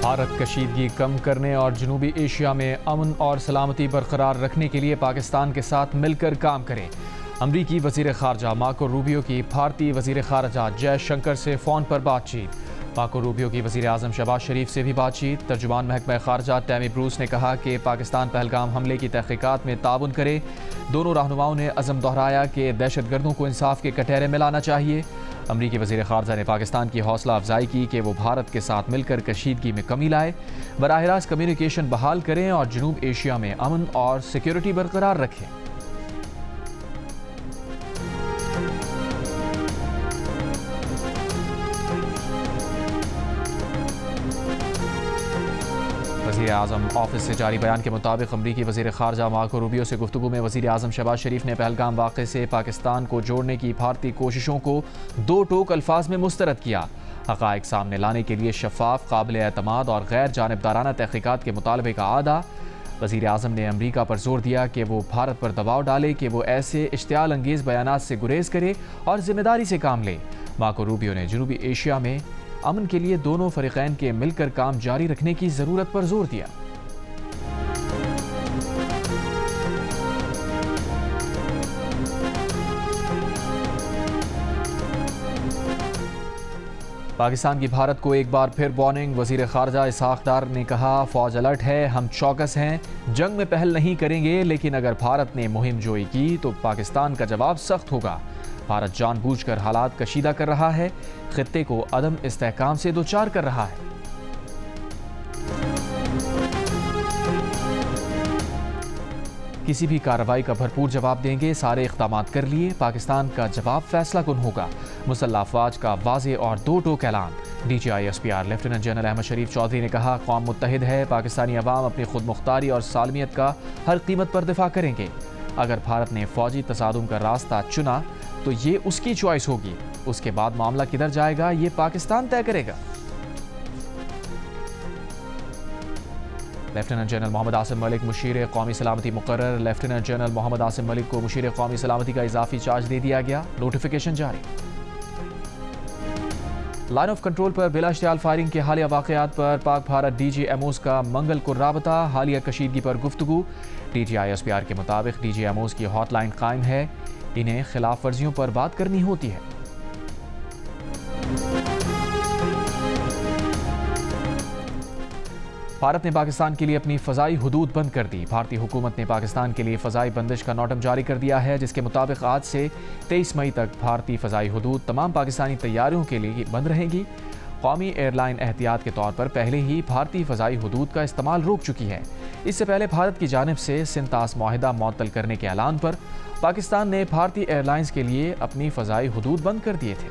भारत कशीदगी कम करने और जनूबी एशिया में अमन और सलामती बरकरार रखने के लिए पाकिस्तान के साथ मिलकर काम करे। अमरीकी वज़ीर ख़ारजा मार्को रूबियो की भारतीय वज़ीर ख़ारजा जयशंकर से फ़ोन पर बातचीत। मार्को रूबियो की वज़ीर आज़म शहबाज शरीफ से भी बातचीत। तर्जुमान महकमा ख़ारजा टैमी ब्रूस ने कहा कि पाकिस्तान पहलगाम हमले की तहक़ीक़ात में ताउन करे। दोनों रहनुमाओं ने अज़म दोहराया कि दहशतगर्दों को इंसाफ के कटहरे में लाना चाहिए। अमरीकी वज़ीर ख़ारजा ने पाकिस्तान की हौसला अफजाई की कि वो भारत के साथ मिलकर कशीदगी में कमी लाए, बराह रास्त कम्युनिकेशन बहाल करें और जनूब एशिया में अमन और सिक्योरिटी बरकरार रखें। वज़ीर आज़म ऑफिस से जारी बयान के मुताबिक अमरीकी वज़ीर ख़ारजा मार्को रूबियो से गुफ्तगू में वज़ीर आज़म शहबाज शरीफ ने पहलगाम वाक़े से पाकिस्तान को जोड़ने की भारतीय कोशिशों को दो टोक अल्फाज में मुस्तरद किया। हक़ाइक़ सामने लाने के लिए शफ़ाफ़, काबिल एतमाद और गैर जानिबदाराना तहक़ीक़ात के मुतालबे का आदा। वज़ीर आज़म ने अमरीका पर जोर दिया कि वो भारत पर दबाव डाले कि वो ऐसे इश्तियाल अंगेज़ बयानात से गुरेज करे और ज़िम्मेदारी से काम ले। मार्को रूबियो ने जनूबी एशिया में अमन के लिए दोनों फ़रीक़ैन के मिलकर काम जारी रखने की ज़रूरत पर जोर दिया। पाकिस्तान की भारत को एक बार फिर वार्निंग। वज़ीर ख़ारजा इसहाक़ डार ने कहा, फ़ौज अलर्ट है, हम चौकस हैं, जंग में पहल नहीं करेंगे, लेकिन अगर भारत ने मुहिम जोई की तो पाकिस्तान का जवाब सख्त होगा। भारत जानबूझकर हालात कशीदा कर रहा है, खित्ते को अदम इस्तेहकाम से दो चार कर रहा है। किसी भी कार्रवाई का भरपूर जवाब देंगे, सारे इक़दामात कर लिए, पाकिस्तान का जवाब फैसला कुन होगा। मुसल्लह अफ़वाज का वाज़े और दो टोक ऐलान। DGI-SPR लेफ्टिनेंट जनरल अहमद शरीफ चौधरी ने कहा, कौम मुत्तहिद है, पाकिस्तानी अवाम अपनी खुद मुख्तारी और सालमियत का हर कीमत पर दिफा करेंगे। अगर भारत ने फ़ौजी तसादुम का रास्ता चुना तो ये उसकी चॉइस होगी, उसके बाद मामला किधर जाएगा ये पाकिस्तान तय करेगा। लेफ्टिनेंट जनरल मोहम्मद आसिम मलिक मुशीर कौमी सलामती मुकर्रर। लेफ्टिनेंट जनरल मोहम्मद आसिम मलिक को मुशीर कौमी सलामती का इजाफी चार्ज दे दिया गया, नोटिफिकेशन जारी। लाइन ऑफ कंट्रोल पर बिला इश्तियाल फायरिंग के हालिया वाक़यात पर पाक भारत DGMOs का मंगल को राबता। हालिया कशीदगी पर गुफ्तगू। DGI-SPR के मुताबिक DGMOs की हॉटलाइन कायम है, इन्हें खिलाफ वर्जियों पर बात करनी होती है। भारत ने पाकिस्तान के लिए अपनी फ़ज़ाई हुदूद बंद कर दी। भारतीय हुकूमत ने पाकिस्तान के लिए फ़ज़ाई बंदिश का नोटम जारी कर दिया है, जिसके मुताबिक आज से 23 मई तक भारतीय फ़ज़ाई हुदूद तमाम पाकिस्तानी तैयारियों के लिए बंद रहेंगी। कौमी एयरलाइन एहतियात के तौर पर पहले ही भारतीय फ़ज़ाई हुदूद का इस्तेमाल रोक चुकी है। इससे पहले भारत की जानिब से सिंतास माहिदा मुअत्तल करने के ऐलान पर पाकिस्तान ने भारतीय एयरलाइंस के लिए अपनी फ़ज़ाई हुदूद बंद कर दिए थे।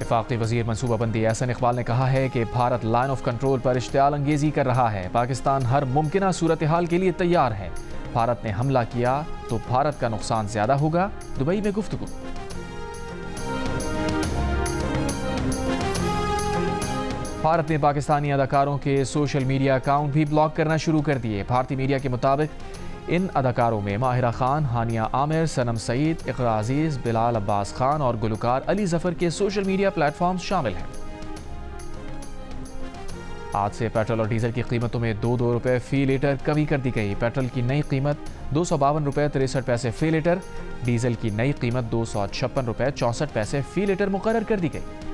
वफाकी वज़ीर मनसूबाबंदी एहसन इकबाल ने कहा है कि भारत लाइन ऑफ कंट्रोल पर इश्तियाल अंगेज़ी कर रहा है। पाकिस्तान हर मुमकिन सूरत हाल के लिए तैयार है। भारत ने हमला किया तो भारत का नुकसान ज़्यादा होगा। दुबई में गुफ्तगू। भारत ने पाकिस्तानी अदाकारों के सोशल मीडिया अकाउंट भी ब्लॉक करना शुरू कर दिए। भारतीय मीडिया के मुताबिक इन अदाकारों में माहिरा खान, हानिया आमिर, सनम सईद, इकरा अजीज, बिलाल अब्बास खान और गुलकार अली जफर के सोशल मीडिया प्लेटफॉर्म्स शामिल हैं। आज से पेट्रोल और डीजल की कीमतों में 2-2 रुपये फ़ी लीटर कमी कर दी गई। पेट्रोल की नई कीमत 252 रुपये 63 पैसे फ़ी लीटर, डीजल की नई कीमत 256 रुपये 64 पैसे फ़ी लीटर मुकर्रर कर दी गई।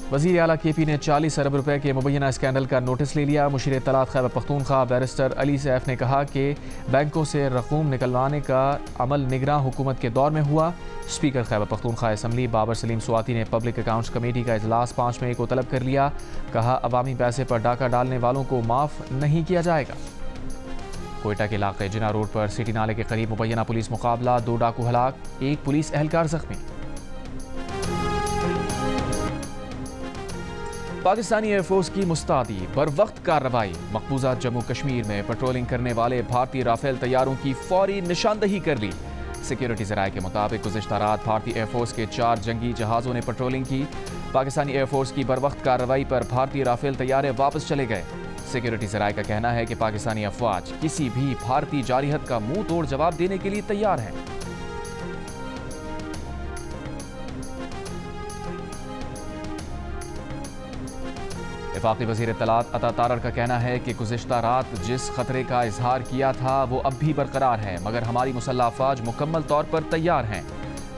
वज़ीर आला KP ने 40 अरब रुपए के मुबैना स्कैंडल का नोटिस ले लिया। मुशीर इत्तलात खैबर पख्तूनख्वा बैरिस्टर अली सैफ ने कहा कि बैंकों से रकूम निकलवाने का अमल निगरान हुकूमत के दौर में हुआ। स्पीकर खैबर पख्तूनख्वा असम्बली बाबर सलीम स्वाति ने पब्लिक अकाउंट्स कमेटी का इजलास 5 मई को तलब कर लिया। कहा, अवामी पैसे पर डाका डालने वालों को माफ़ नहीं किया जाएगा। कोयटा के इलाके जिना रोड पर सिटी नाले के करीब मुबैना पुलिस मुकाबला, 2 डाकू हलाक, 1 पुलिस एहलकार जख्मी। पाकिस्तानी एयरफोर्स की मुस्तादी बर वक्त कार्रवाई। मकबूजा जम्मू कश्मीर में पेट्रोलिंग करने वाले भारतीय राफेल तैयारों की फौरी निशानदही कर ली। सिक्योरिटी ज़राए के मुताबिक गुज़िश्ता रात भारतीय एयरफोर्स के 4 जंगी जहाज़ों ने पेट्रोलिंग की। पाकिस्तानी एयरफोर्स की बर वक्त कार्रवाई पर भारतीय राफेल तैयारे वापस चले गए। सिक्योरिटी ज़राए का कहना है कि पाकिस्तानी अफवाज किसी भी भारतीय जारिहत का मुंह तोड़ जवाब देने के लिए तैयार हैं। वफाकी वज़ीर इत्तलात अता तारर का कहना है कि गुज़िश्ता रात जिस खतरे का इजहार किया था वो अब भी बरकरार है, मगर हमारी मुसल्लह अफवाज मुकम्मल तौर पर तैयार हैं।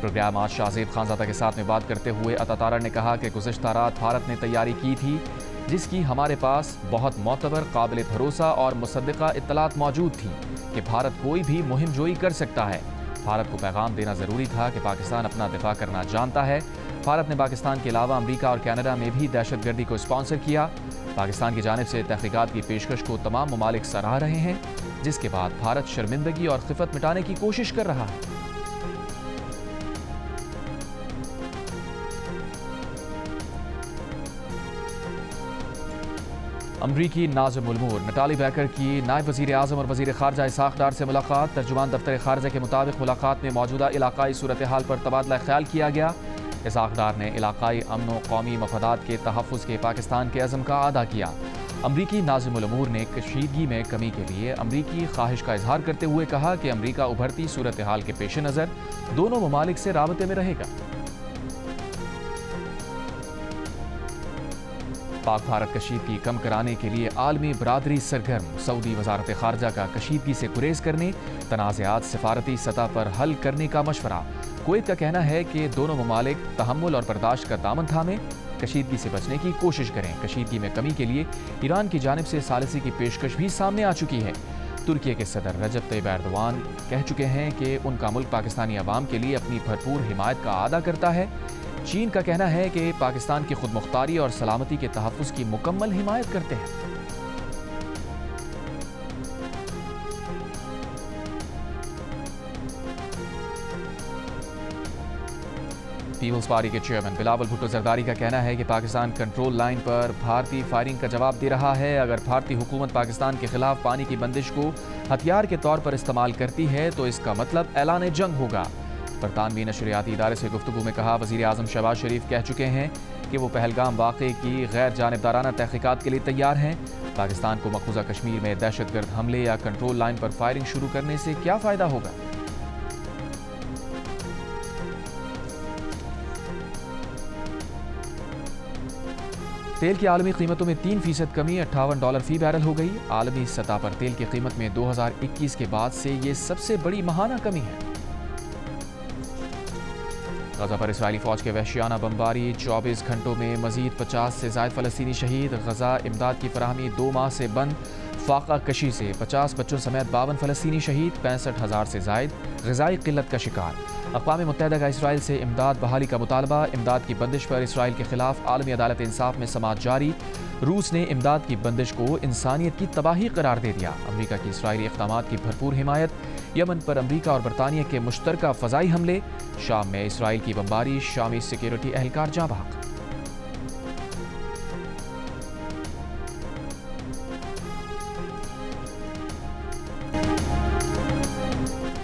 प्रोग्राम आज शाहज़ेब खानज़ादा के साथ में बात करते हुए अता तारर ने कहा कि गुज़िश्ता रात भारत ने तैयारी की थी जिसकी हमारे पास बहुत मोतबर, काबिल भरोसा और मुसद्दिक़ा इत्तलात मौजूद थी कि भारत कोई भी मुहिम जोई कर सकता है। भारत को पैगाम देना ज़रूरी था कि पाकिस्तान अपना दिफा करना जानता है। भारत ने पाकिस्तान के अलावा अमेरिका और कनाडा में भी दहशतगर्दी को स्पॉन्सर किया। पाकिस्तान की जानिब से तहकीकात की पेशकश को तमाम ममालिक सराह रहे हैं, जिसके बाद भारत शर्मिंदगी और खिफत मिटाने की कोशिश कर रहा है। अमरीकी नाज़िम उल मुल्क नटाली बैकर की नायब वज़ीर आज़म और वज़ीर ख़ारजा इसाक़ डार से मुलाकात। तर्जुमान दफ्तर ख़ारजा के मुताबिक मुलाकात में मौजूदा इलाक़ाई सूरत हाल पर तबादला ख्याल किया गया। इसाक़ डार ने इलाक़ाई अमन व कौमी मफादात के तहफ़्फ़ुज़ के पाकिस्तान के अज़म का अदा किया। अमरीकी नाज़िम उल उमूर ने कशीदगी में कमी के लिए अमरीकी ख्वाहिश का इजहार करते हुए कहा कि अमरीका उभरती सूरत हाल के पेश नज़र दोनों ममालिक से राबते में रहेगा। पाक भारत कशीदगी कम कराने के लिए आलमी बरादरी सरगर्म। सऊदी वजारत ख़ारजा का कशीदगी से गुरेज करने, तनाज़ात सिफारती सतह पर हल करने का मशवरा। कुवैत का कहना है कि दोनों ममालिक तहम्मुल और बर्दाश्त का दामन थामें, कशीदगी से बचने की कोशिश करें। कशीदगी में कमी के लिए ईरान की जानिब से सालिसी की पेशकश भी सामने आ चुकी है। तुर्की के सदर रजब तैयब एर्दोआन कह चुके हैं कि उनका मुल्क पाकिस्तानी अवाम के लिए अपनी भरपूर हिमायत का अदा करता है। चीन का कहना है कि पाकिस्तान की खुद मुख्तारी और सलामती के तहफ़्फ़ुज़ की मुकम्मल हिमायत करते हैं। पीपल्स पार्टी के चेयरमैन बिलावल भुट्टो जरदारी का कहना है कि पाकिस्तान कंट्रोल लाइन पर भारतीय फायरिंग का जवाब दे रहा है। अगर भारतीय हुकूमत पाकिस्तान के खिलाफ पानी की बंदिश को हथियार के तौर पर इस्तेमाल करती है तो इसका मतलब ऐलान जंग होगा। बरतानवी नशरियाती इदारे से गुफ्तगू में कहा, वज़ीर आज़म शहबाज शरीफ कह चुके हैं कि वो पहलगाम वाक़े की गैर जानिबदाराना तहक़ीक़ात के लिए तैयार हैं। पाकिस्तान को मक़बूज़ा कश्मीर में दहशतगर्द हमले या कंट्रोल लाइन पर फायरिंग शुरू करने से क्या फ़ायदा होगा। तेल की आलमी कीमतों में 3% कमी, $58 फ़ी बैरल हो गई। आलमी सतह पर तेल की कीमत में 2021 के बाद से ये सबसे बड़ी माहाना कमी है। गजा पर इसराइली फौज के वहशियाना बमबारी, 24 घंटों में मजीद 50 से ज़ायद फ़लस्तीनी शहीद। गजा इमदाद की फराहमी 2 माह से बंद। फाका कशी से 50 बच्चों समेत 52 फ़लस्तीनी शहीद, 65,000 से ज़ायद ग़िज़ाई क़िल्लत का शिकार। अक़वाम मुत्तहिदा का इसराइल से इमदाद बहाली का मुतालबा। इमदाद की बंदिश पर इसराइल के खिलाफ आलमी अदालत इंसाफ में समाअत जारी। रूस ने इमदाद की बंदिश को इंसानियत की तबाही करार दे दिया। अमरीका की इसराइली इक़दामात की भरपूर हिमायत। यमन पर अमरीका और बरतानिया के मुश्तरका फ़ज़ाई हमले। शाम में इसराइल की बमबारी, शामी सिक्योरिटी एहलकार जाँ बहक।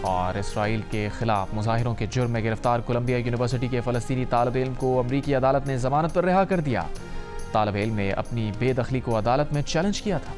और इसराइल के खिलाफ मुजाहिरों के जुर्म में गिरफ्तार कोलंबिया यूनिवर्सिटी के फ़लस्तीनी तालिब इल्म को अमरीकी अदालत ने ज़मानत पर रिहा कर दिया। तालिब इल्म ने अपनी बेदखली को अदालत में चैलेंज किया था।